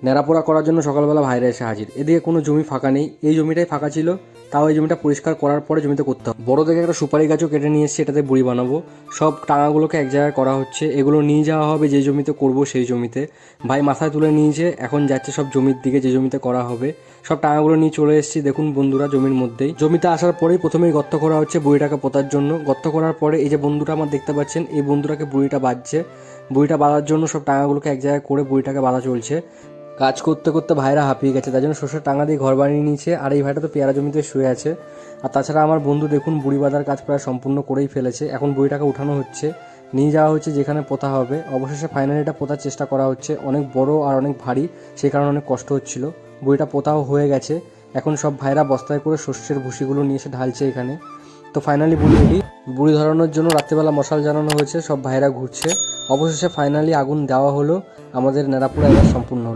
ন্যাড়াপোড়া করার জন্য সকালবেলা ভাইরা এসে হাজির। এদিকে কোনো জমি ফাঁকা নেই, এই জমিটাই ফাঁকা ছিল, তাও এই জমিটা পরিষ্কার করার পরে জমিতে করতে হবে। বড় দেখে একটা সুপারি গাছও কেটে নিয়ে এসেছি, এটাতে বুড়ি বানাবো। সব টাঙাগুলোকে এক জায়গায় করা হচ্ছে, এগুলো নিয়ে যাওয়া হবে যে জমিতে করব সেই জমিতে। ভাই মাথায় তুলে নিয়েছে, এখন যাচ্ছে সব জমির দিকে যে জমিতে করা হবে। সব টাঙাগুলো নিয়ে চলে এসেছি, দেখুন বন্ধুরা জমির মধ্যেই। জমিতে আসার পরেই প্রথমেই গর্ত করা হচ্ছে বুড়িটাকে পোতার জন্য। গর্ত করার পরে এই যে বন্ধুটা আমার দেখতে পাচ্ছেন, এই বন্ধুটাকে বুড়িটা বাঁধছে। বুড়িটা বাঁধার জন্য সব টাঙাগুলোকে এক জায়গায় করে বুড়িটাকে বাঁধা চলছে। কাজ করতে করতে ভাইরা হাঁপিয়ে গেছে, তাই জন্য শস্যের টাঙা দিয়ে ঘর বানিয়ে নিয়েছে। আর এই ভাইটা তো পেয়ারা জমিতে শুয়ে আছে। আর তাছাড়া আমার বন্ধু দেখুন বুড়ি বাঁধার কাজ প্রায় সম্পূর্ণ করেই ফেলেছে। এখন বুড়িটাকে উঠানো হচ্ছে, নিয়ে যাওয়া হচ্ছে যেখানে পোতা হবে। অবশেষে ফাইনালি এটা পোতার চেষ্টা করা হচ্ছে। অনেক বড় আর অনেক ভারী, সেই কারণে অনেক কষ্ট হচ্ছিল। বুড়িটা পোতাও হয়ে গেছে। এখন সব ভাইরা বস্তায় করে শস্যের ভুসিগুলো নিয়ে এসে ঢালছে এখানে। তো ফাইনালি বুড়ি ধরানোর জন্য রাত্রিবেলা মশাল জ্বালানো হয়েছে, সব ভাইরা ঘুরছে। অবশেষে ফাইনালি আগুন দেওয়া হলো, আমাদের ন্যাড়াপোড়া এবার সম্পূর্ণ হলো।